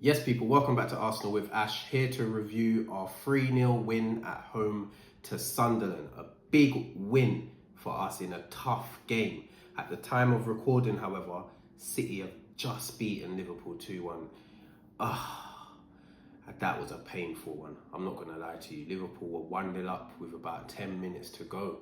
Yes, people, welcome back to Arsenal with Ash, here to review our 3-0 win at home to Sunderland. A big win for us in a tough game. At the time of recording, however, City have just beaten Liverpool 2-1. That was a painful one. I'm not going to lie to you. Liverpool were 1-0 up with about 10 minutes to go.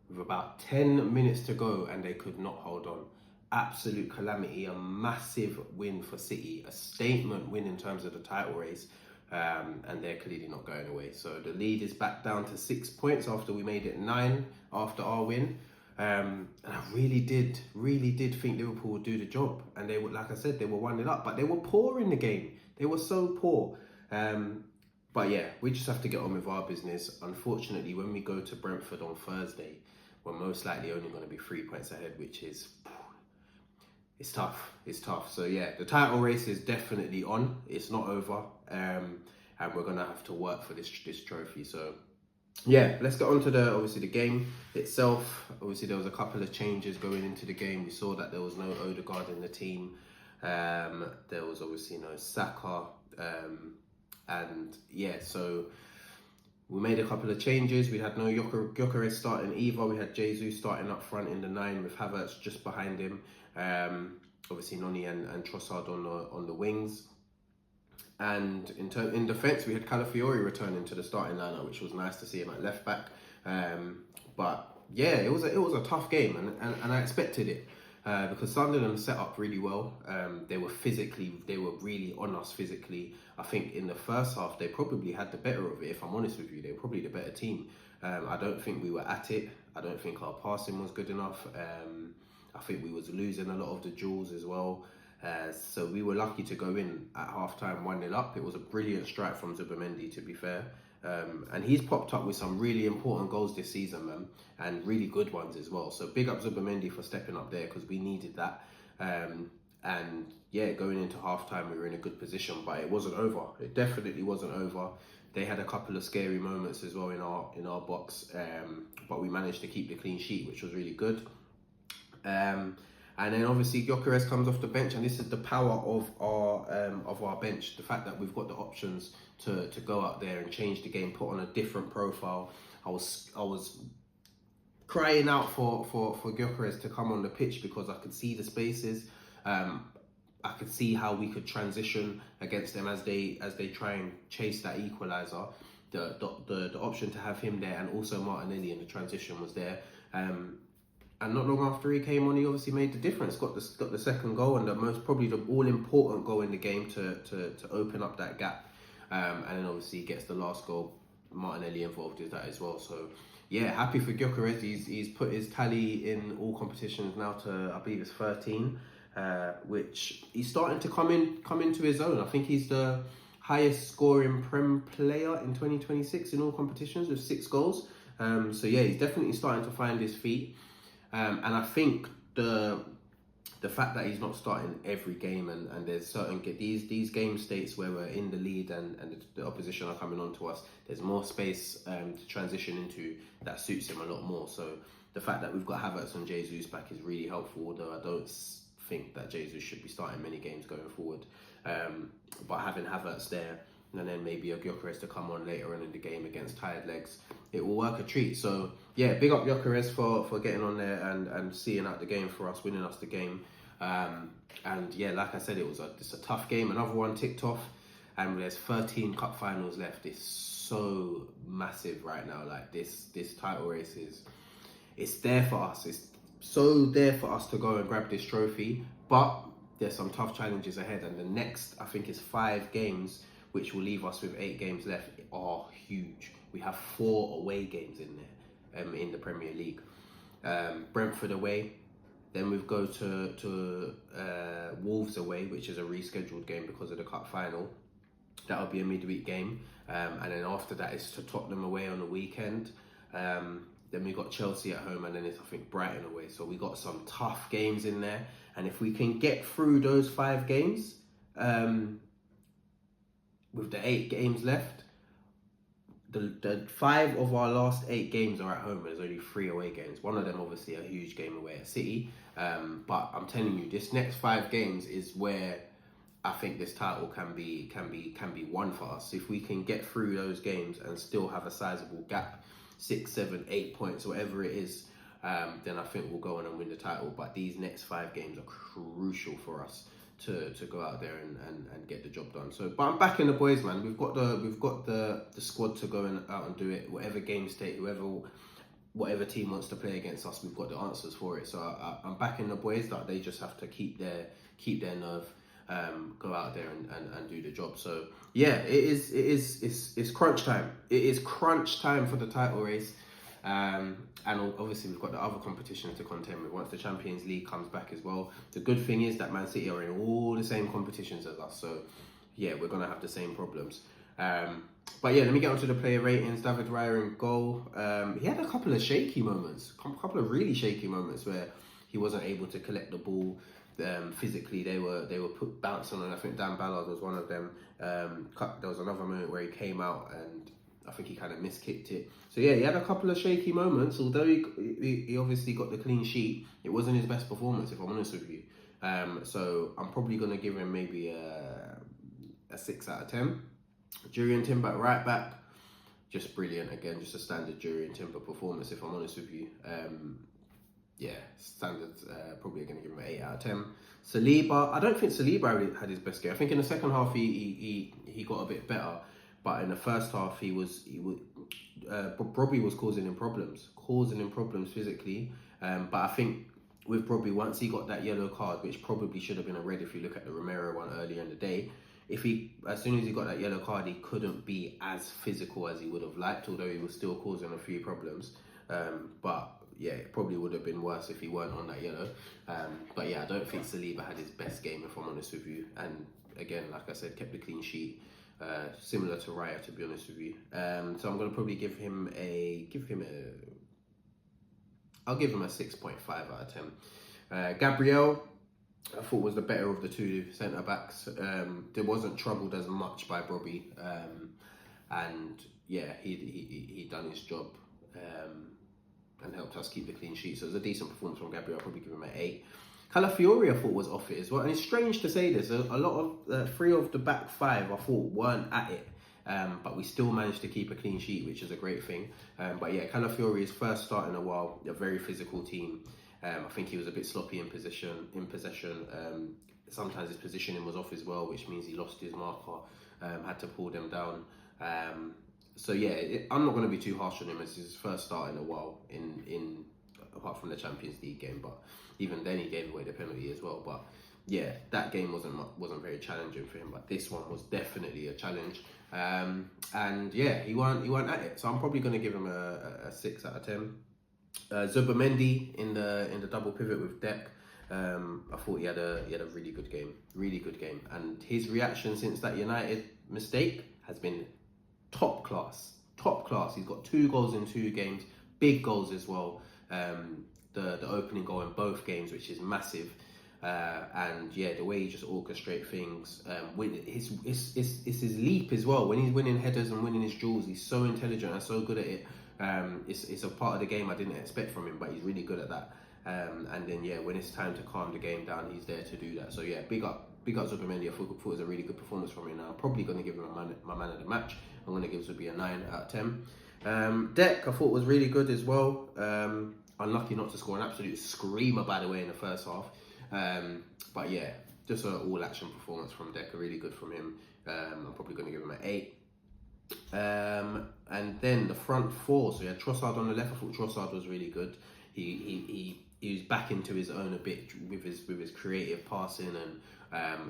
And they could not hold on. Absolute calamity, a massive win for City, a statement win in terms of the title race, and they're clearly not going away. So the lead is back down to 6 points after we made it 9 after our win. And I really did think Liverpool would do the job. And they were, like I said, they were 1-0 up, but they were poor in the game. They were so poor. But yeah, we just have to get on with our business. Unfortunately, when we go to Brentford on Thursday, we're most likely only going to be 3 points ahead, which is... It's tough. So yeah, the title race is definitely on. It's not over. And we're going to have to work for this trophy. So yeah, let's get on to the game itself. Obviously, there was a couple of changes going into the game. We saw that there was no Odegaard in the team. There was obviously no Saka. And yeah, so we made a couple of changes. We had no Gyökeres starting either. We had Jesus starting up front in the 9 with Havertz just behind him. Obviously Noni and Trossard on the wings. And in defence, we had Calafiori returning to the starting lineup, which was nice to see him at left back. But yeah, it was a tough game, and I expected it. Because Sunderland set up really well. They were really on us physically. I think in the first half, they probably had the better of it, if I'm honest with you. They were probably the better team. I don't think we were at it. I don't think our passing was good enough. I think we was losing a lot of the duels as well. So we were lucky to go in at half-time 1-0 up. It was a brilliant strike from Zubimendi, to be fair. And he's popped up with some really important goals this season, man, and really good ones as well. So big up Zubimendi for stepping up there, because we needed that. And yeah, going into halftime, we were in a good position, but it wasn't over. It definitely wasn't over. They had a couple of scary moments as well in our box, but we managed to keep the clean sheet, which was really good. And then obviously Gyökeres comes off the bench, and this is the power of our bench. The fact that we've got the options to go out there and change the game, put on a different profile. I was crying out for Gyökeres to come on the pitch, because I could see the spaces. I could see how we could transition against them as they try and chase that equaliser. The option to have him there, and also Martinelli in the transition, was there. And not long after he came on, he obviously made the difference. Got the second goal, and probably the all-important goal in the game to open up that gap. And then obviously he gets the last goal. Martinelli involved with that as well. So yeah, happy for Gyökeres. He's put his tally in all competitions now to, I believe it's 13, which he's starting to come into his own. I think he's the highest scoring Prem player in 2026 in all competitions with 6 goals. So yeah, he's definitely starting to find his feet. And I think the fact that he's not starting every game, and there's certain these game states where we're in the lead and the opposition are coming on to us, there's more space to transition into that suits him a lot more. So the fact that we've got Havertz and Jesus back is really helpful, although I don't think that Jesus should be starting many games going forward. But having Havertz there, and then maybe a Gyökeres to come on later on in the game against tired legs, it will work a treat. So yeah, big up Gyökeres for getting on there and seeing out the game for us, winning us the game. And yeah, like I said, it's a tough game. Another one ticked off, and there's 13 cup finals left. It's so massive right now. Like this title race it's there for us. It's so there for us to go and grab this trophy. But there's some tough challenges ahead, and the next, I think, is 5 games, which will leave us with 8 games left, are huge. We have 4 away games in there in the Premier League. Brentford away, then we go to Wolves away, which is a rescheduled game because of the cup final. That'll be a midweek game. And then after that, it's to Tottenham away on the weekend. Then we got Chelsea at home, and then it's, I think, Brighton away. So we got some tough games in there. And if we can get through those 5 games, with the 8 games left, the 5 of our last 8 games are at home. There's only 3 away games. One of them, obviously, a huge game away at City. But I'm telling you, this next 5 games is where I think this title can be won for us if we can get through those games and still have a sizable gap, 6, 7, 8 points, whatever it is. Then I think we'll go on and win the title. But these next 5 games are crucial for us to go out there and get the job done. So, but I'm backing the boys, man. We've got the squad to go out and do it. Whatever game state, whatever team wants to play against us, we've got the answers for it. So I'm backing the boys. That they just have to keep their nerve. Go out there and do the job. So yeah, it's crunch time. It is crunch time for the title race. And obviously we've got the other competitions to contend with once the Champions League comes back as well. The good thing is that Man City are in all the same competitions as us, so yeah, we're gonna have the same problems. But yeah, let me get onto the player ratings. David Raya in goal. He had a couple of shaky moments, a couple of really shaky moments where he wasn't able to collect the ball. Physically, they were bouncing on. I think Dan Ballard was one of them. There was another moment where he came out and I think he kind of miskicked it. So yeah, he had a couple of shaky moments. Although he obviously got the clean sheet, it wasn't his best performance, if I'm honest with you. So I'm probably gonna give him maybe a 6 out of 10. Jurriën Timber at right back, just brilliant again, just a standard Jurriën Timber performance, if I'm honest with you. Yeah, standards, probably going to give him an 8 out of 10. Saliba, I don't think Saliba had his best game. I think in the second half he got a bit better, but in the first half Brobbey was causing him problems physically. But I think with Brobbey, once he got that yellow card, which probably should have been a red if you look at the Romero one earlier in the day, as soon as he got that yellow card, he couldn't be as physical as he would have liked, although he was still causing a few problems. But yeah, it probably would have been worse if he weren't on that yellow. But yeah, I don't think Saliba had his best game, if I'm honest with you. And again, like I said, kept the clean sheet, similar to Raya, to be honest with you. So I'm gonna probably give him a 6.5 out of 10. Gabriel, I thought was the better of the two centre backs. There wasn't troubled as much by Brobbey, and yeah, he done his job. And helped us keep the clean sheet. So it was a decent performance from Gabriel. I'll probably give him an 8. Calafiori, I thought, was off it as well. And it's strange to say this. A lot of 3 of the back 5, I thought, weren't at it. But we still managed to keep a clean sheet, which is a great thing. But yeah, Calafiori, his first start in a while, a very physical team. I think he was a bit sloppy in possession. Sometimes his positioning was off as well, which means he lost his marker, had to pull them down. So yeah, I'm not going to be too harsh on him. It's his first start in a while, apart from the Champions League game. But even then, he gave away the penalty as well. But yeah, that game wasn't very challenging for him. But this one was definitely a challenge. And yeah, he weren't at it. So I'm probably going to give him a 6 out of 10. Zubimendi in the double pivot with Dek. I thought he had a really good game, and his reaction since that United mistake has been top class. He's got 2 goals in 2 games, big goals as well. The opening goal in both games, which is massive. And yeah, the way he just orchestrates things. It's his leap as well. When he's winning headers and winning his duels, he's so intelligent and so good at it. It's a part of the game I didn't expect from him, but he's really good at that. And then yeah, when it's time to calm the game down, he's there to do that. So yeah, big up Zubimendi. I thought it was a really good performance from him. Now I'm probably going to give him my man of the match. I'm going to give Zubi a 9 out of 10. Dek, I thought was really good as well. Unlucky not to score an absolute screamer, by the way, in the first half. But yeah, just an all-action performance from Dek, really good from him. I'm probably going to give him an 8. And then the front 4, so yeah, Trossard on the left. I thought Trossard was really good. He was back into his own a bit with his creative passing and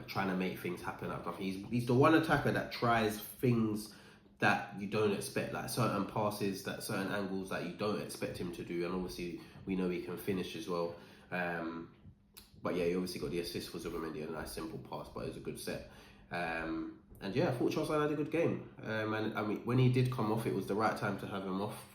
trying to make things happen. He's the one attacker that tries things that you don't expect, like certain passes, that certain angles that you don't expect him to do. And obviously we know he can finish as well. But yeah, he obviously got the assist for Zubimendi, a nice simple pass, but it was a good set. And yeah, I thought Trossard had a good game. And I mean, when he did come off, it was the right time to have him off,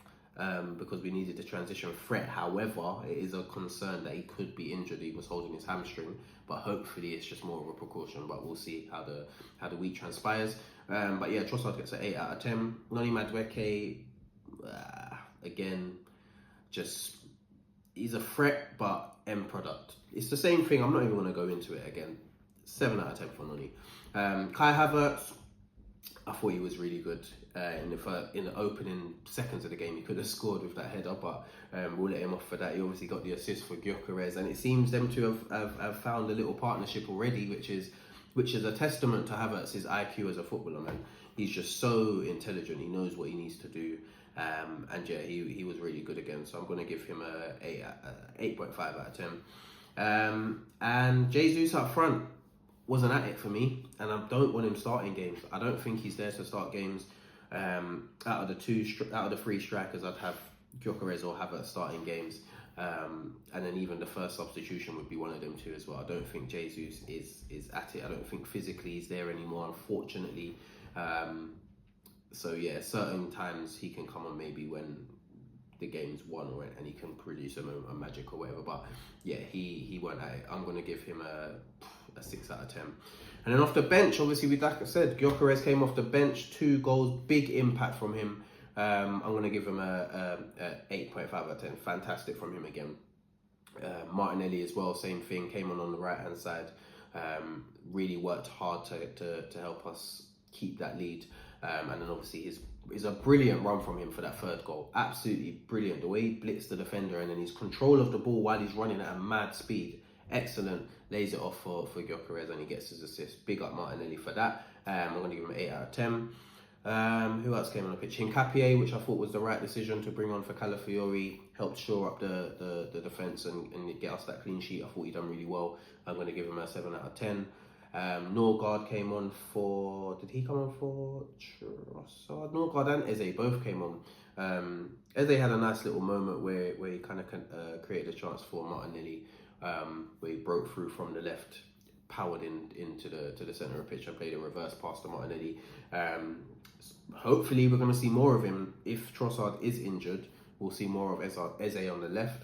because we needed the transition threat. However, it is a concern that he could be injured. He was holding his hamstring, but hopefully it's just more of a precaution. But we'll see how the week transpires. But yeah, Trossard gets an 8 out of 10. Noni Madueke, again, just he's a threat, but end product. It's the same thing. I'm not even going to go into it again. 7 out of 10 for Noni. Kai Havertz, I thought he was really good in the opening seconds of the game. He could have scored with that header, but we'll let him off for that. He obviously got the assist for Gyökeres, and it seems them to have found a little partnership already, which is a testament to Havertz's IQ as a footballer, man. He's just so intelligent. He knows what he needs to do, and yeah, he was really good again. So I'm going to give him a 8.5 out of 10. And Jesus up front wasn't at it for me, and I don't want him starting games. I don't think he's there to start games. Out of the three strikers, I'd have Gyökeres or Havertz starting games, and then even the first substitution would be one of them two as well. I don't think Jesus is at it. I don't think physically he's there anymore, unfortunately. So yeah, certain times he can come on maybe when the game's won and he can produce a magic or whatever. But yeah, he won't at it. I'm going to give him a 6 out of 10. And then off the bench, obviously, like I said, Gyökeres came off the bench, 2 goals, big impact from him. I'm going to give him a 8.5 out of 10. Fantastic from him again. Martinelli as well, same thing, came on the right-hand side. Really worked hard to help us keep that lead. And then obviously is a brilliant run from him for that third goal. Absolutely brilliant. The way he blitzed the defender and then his control of the ball while he's running at a mad speed. Excellent. Lays it off for Gyökeres and he gets his assist. Big up Martinelli for that. I'm going to give him an 8 out of 10. Who else came on the pitch? Hincapié, which I thought was the right decision to bring on for Calafiori. Helped shore up the defence and get us that clean sheet. I thought he done really well. I'm going to give him a 7 out of 10. Norgard came on for... Did he come on for Trossard? Norgard and Eze both came on. Eze had a nice little moment where he kind of created a chance for Martinelli, where he broke through from the left, powered into the centre of the pitch and played a reverse pass to Martinelli. Hopefully we're going to see more of him. If Trossard is injured, we'll see more of Eze on the left.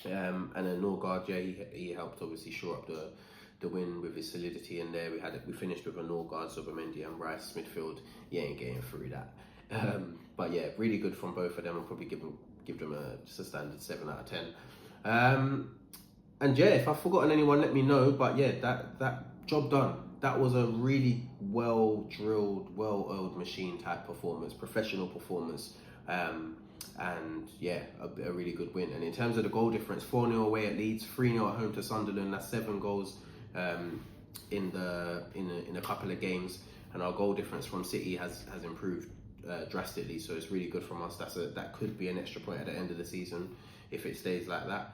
And then Norgard, yeah, he helped obviously shore up the win with his solidity in there. We finished with a Norgard, Zubimendi and Rice midfield. You ain't getting through that. But yeah, really good from both of them. I'll probably give them just a standard 7 out of 10. And yeah, if I've forgotten anyone, let me know. But yeah, that job done. That was a really well-drilled, well-oiled machine type performance, professional performance. And yeah, a really good win. And in terms of the goal difference, 4-0 away at Leeds, 3-0 at home to Sunderland. That's 7 goals in a couple of games. And our goal difference from City has improved drastically. So it's really good from us. That could be an extra point at the end of the season if it stays like that.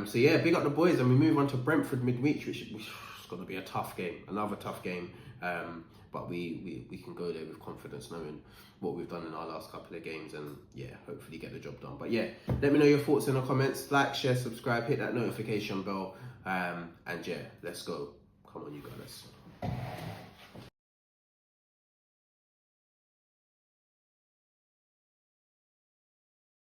So yeah, big up the boys, and we move on to Brentford midweek, which is going to be a tough game, another tough game. But we can go there with confidence, knowing what we've done in our last couple of games, and yeah, hopefully get the job done. But yeah, let me know your thoughts in the comments. Like, share, subscribe, hit that notification bell, and yeah, let's go. Come on, you guys.